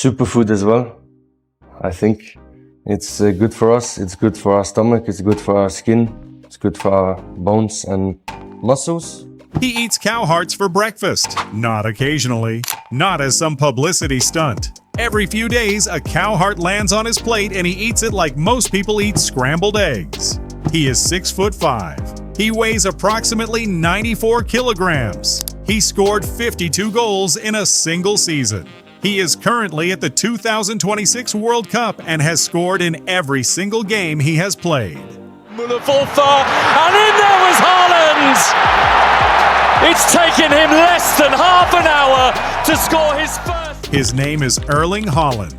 superfood as well. I think it's good for us, it's good for our stomach, it's good for our skin, it's good for our bones and muscles. He eats cow hearts for breakfast, not occasionally, not as some publicity stunt. Every few days, a cow heart lands on his plate and he eats it like most people eat scrambled eggs. He is 6'5". He weighs approximately 94 kilograms. He scored 52 goals in a single season. He is currently at the 2026 World Cup and has scored in every single game he has played. Müller full far, and in there was Haaland! It's taken him less than half an hour to score his first. His name is Erling Haaland,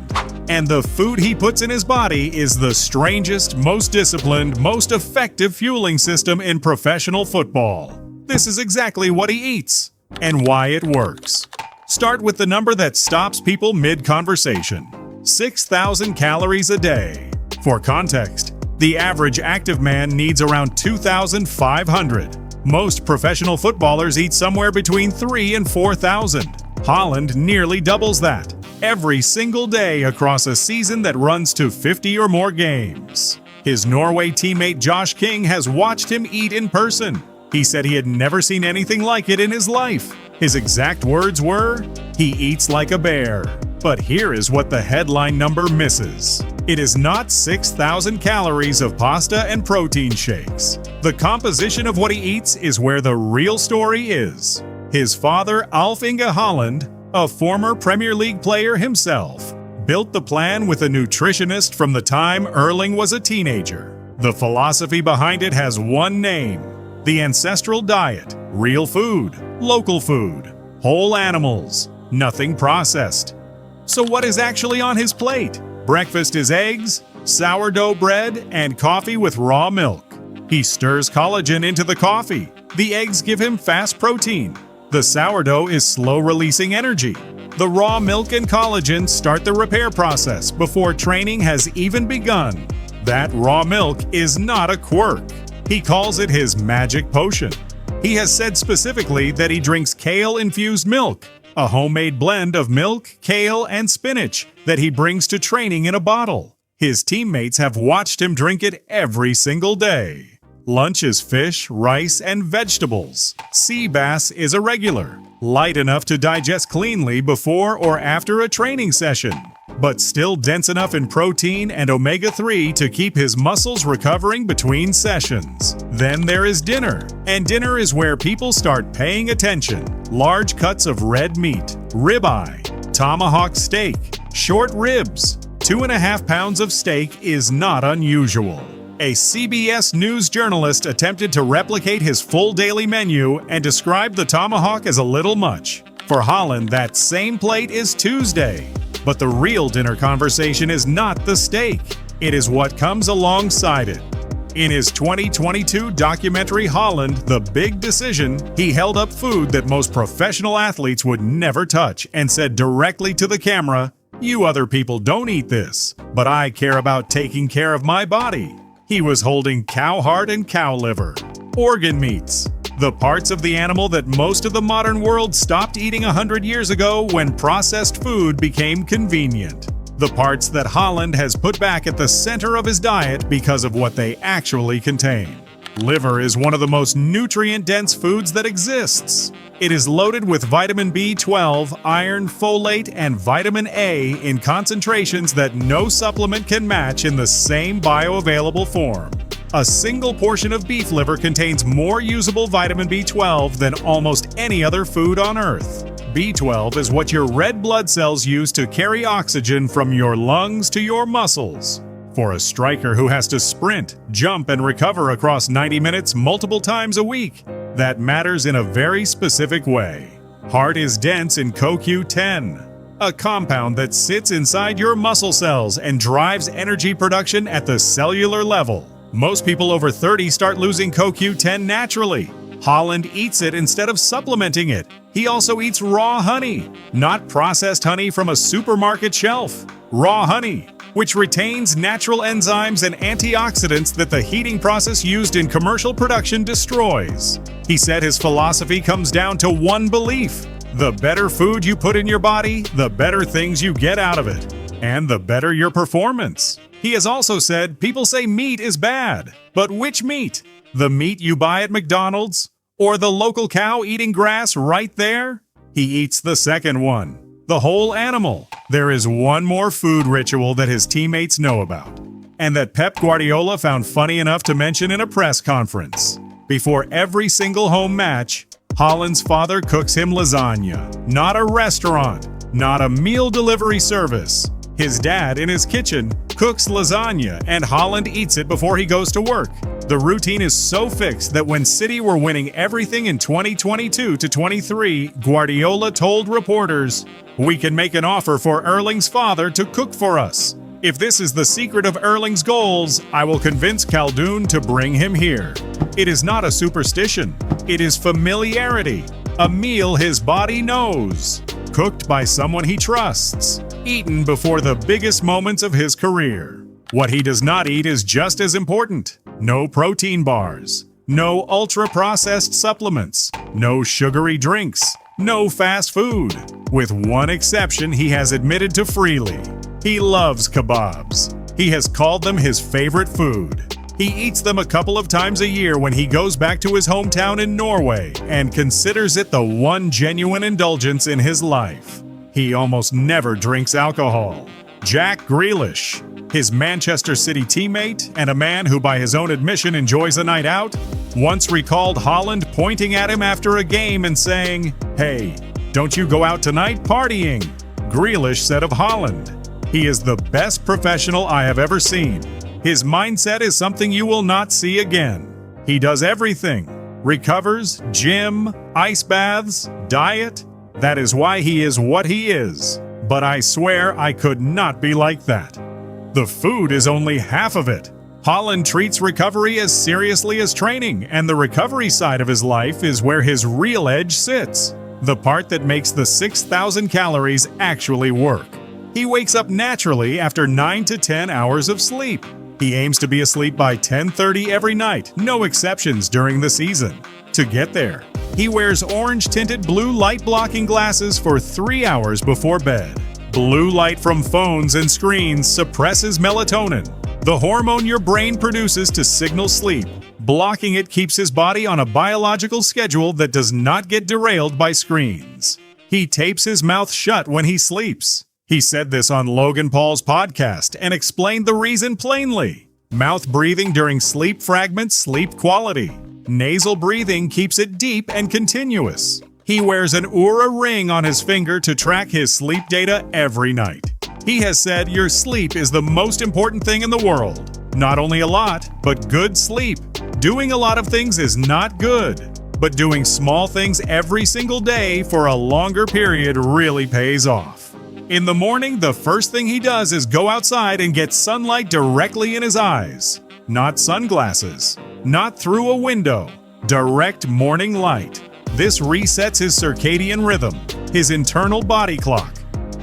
and the food he puts in his body is the strangest, most disciplined, most effective fueling system in professional football. This is exactly what he eats and why it works. Start with the number that stops people mid-conversation: 6,000 calories a day. For context, the average active man needs around 2,500. Most professional footballers eat somewhere between 3,000 and 4,000. Haaland nearly doubles that every single day across a season that runs to 50 or more games. His Norway teammate Josh King has watched him eat in person. He said he had never seen anything like it in his life. His exact words were, "He eats like a bear." But here is what the headline number misses. It is not 6,000 calories of pasta and protein shakes. The composition of what he eats is where the real story is. His father, Erling Haaland, a former Premier League player himself, built the plan with a nutritionist from the time Erling was a teenager. The philosophy behind it has one name: the ancestral diet, real food, local food, whole animals, nothing processed. So what is actually on his plate? Breakfast is eggs, sourdough bread, and coffee with raw milk. He stirs collagen into the coffee. The eggs give him fast protein. The sourdough is slow-releasing energy. The raw milk and collagen start the repair process before training has even begun. That raw milk is not a quirk. He calls it his magic potion. He has said specifically that he drinks kale-infused milk, a homemade blend of milk, kale, and spinach that he brings to training in a bottle. His teammates have watched him drink it every single day. Lunch is fish, rice, and vegetables. Sea bass is a regular, light enough to digest cleanly before or after a training session, but still dense enough in protein and omega-3 to keep his muscles recovering between sessions. Then there is dinner, and dinner is where people start paying attention. Large cuts of red meat, ribeye, tomahawk steak, short ribs. 2.5 pounds of steak is not unusual. A CBS News journalist attempted to replicate his full daily menu and described the tomahawk as a little much. For Haaland, that same plate is Tuesday. But the real dinner conversation is not the steak. It is what comes alongside it. In his 2022 documentary Haaland, The Big Decision, he held up food that most professional athletes would never touch and said directly to the camera, "You other people don't eat this, but I care about taking care of my body." He was holding cow heart and cow liver, organ meats, the parts of the animal that most of the modern world stopped eating 100 years ago when processed food became convenient. The parts that Haaland has put back at the center of his diet because of what they actually contain. Liver is one of the most nutrient-dense foods that exists. It is loaded with vitamin B12, iron, folate, and vitamin A in concentrations that no supplement can match in the same bioavailable form. A single portion of beef liver contains more usable vitamin B12 than almost any other food on Earth. B12 is what your red blood cells use to carry oxygen from your lungs to your muscles. For a striker who has to sprint, jump, and recover across 90 minutes multiple times a week, that matters in a very specific way. Heart is dense in CoQ10, a compound that sits inside your muscle cells and drives energy production at the cellular level. Most people over 30 start losing CoQ10 naturally. Haaland eats it instead of supplementing it. He also eats raw honey, not processed honey from a supermarket shelf. Raw honey, which retains natural enzymes and antioxidants that the heating process used in commercial production destroys. He said his philosophy comes down to one belief: The better food you put in your body, the better things you get out of it, and the better your performance. He has also said people say meat is bad, but which meat? The meat you buy at McDonald's? Or the local cow eating grass right there? He eats the second one, the whole animal. There is one more food ritual that his teammates know about, and that Pep Guardiola found funny enough to mention in a press conference. Before every single home match, Haaland's father cooks him lasagna. Not a restaurant, not a meal delivery service. His dad, in his kitchen, cooks lasagna, and Haaland eats it before he goes to work. The routine is so fixed that when City were winning everything in 2022-23, Guardiola told reporters, "We can make an offer for Erling's father to cook for us. If this is the secret of Erling's goals, I will convince Khaldoon to bring him here." It is not a superstition. It is familiarity. A meal his body knows. Cooked by someone he trusts. Eaten before the biggest moments of his career. What he does not eat is just as important. No protein bars. No ultra-processed supplements. No sugary drinks. No fast food. With one exception he has admitted to freely. He loves kebabs. He has called them his favorite food. He eats them a couple of times a year when he goes back to his hometown in Norway and considers it the one genuine indulgence in his life. He almost never drinks alcohol. Jack Grealish, his Manchester City teammate and a man who by his own admission enjoys a night out, once recalled Haaland pointing at him after a game and saying, "Hey, don't you go out tonight partying?" Grealish said of Haaland, "He is the best professional I have ever seen. His mindset is something you will not see again. He does everything. Recovers, gym, ice baths, diet. That is why he is what he is. But I swear I could not be like that." The food is only half of it. Haaland treats recovery as seriously as training, and the recovery side of his life is where his real edge sits. The part that makes the 6,000 calories actually work. He wakes up naturally after 9 to 10 hours of sleep. He aims to be asleep by 10:30 every night, no exceptions during the season. To get there, he wears orange-tinted blue light-blocking glasses for 3 hours before bed. Blue light from phones and screens suppresses melatonin, the hormone your brain produces to signal sleep. Blocking it keeps his body on a biological schedule that does not get derailed by screens. He tapes his mouth shut when he sleeps. He said this on Logan Paul's podcast and explained the reason plainly. Mouth breathing during sleep fragments sleep quality. Nasal breathing keeps it deep and continuous. He wears an Oura ring on his finger to track his sleep data every night. He has said your sleep is the most important thing in the world. Not only a lot, but good sleep. Doing a lot of things is not good, but doing small things every single day for a longer period really pays off. In the morning, the first thing he does is go outside and get sunlight directly in his eyes. Not sunglasses, not through a window. Direct morning light. This resets his circadian rhythm, his internal body clock,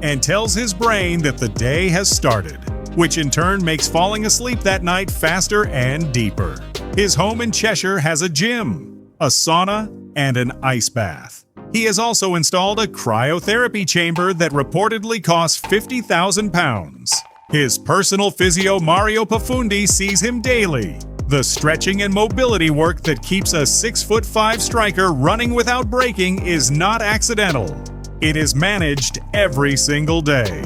and tells his brain that the day has started, which in turn makes falling asleep that night faster and deeper. His home in Cheshire has a gym, a sauna, and an ice bath. He has also installed a cryotherapy chamber that reportedly costs £50,000. His personal physio Mario Pafundi sees him daily. The stretching and mobility work that keeps a 6'5" striker running without breaking is not accidental. It is managed every single day.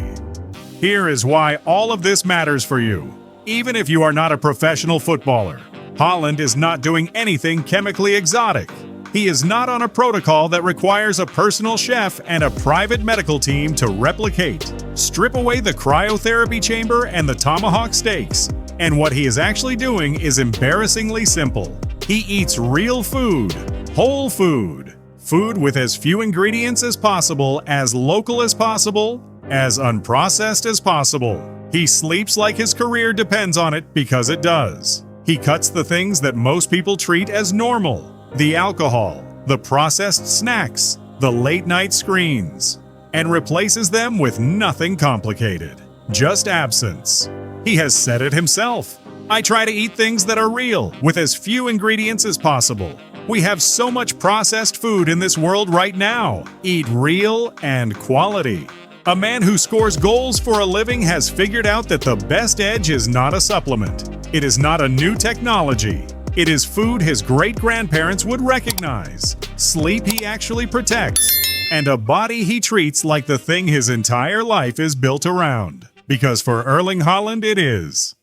Here is why all of this matters for you, even if you are not a professional footballer. Haaland is not doing anything chemically exotic. He is not on a protocol that requires a personal chef and a private medical team to replicate. Strip away the cryotherapy chamber and the tomahawk steaks, and what he is actually doing is embarrassingly simple. He eats real food, whole food, food with as few ingredients as possible, as local as possible, as unprocessed as possible. He sleeps like his career depends on it because it does. He cuts the things that most people treat as normal. The alcohol, the processed snacks, the late-night screens, and replaces them with nothing complicated. Just absence. He has said it himself. I try to eat things that are real, with as few ingredients as possible. We have so much processed food in this world right now. Eat real and quality. A man who scores goals for a living has figured out that the best edge is not a supplement. It is not a new technology. It is food his great-grandparents would recognize, sleep he actually protects, and a body he treats like the thing his entire life is built around. Because for Erling Haaland it is.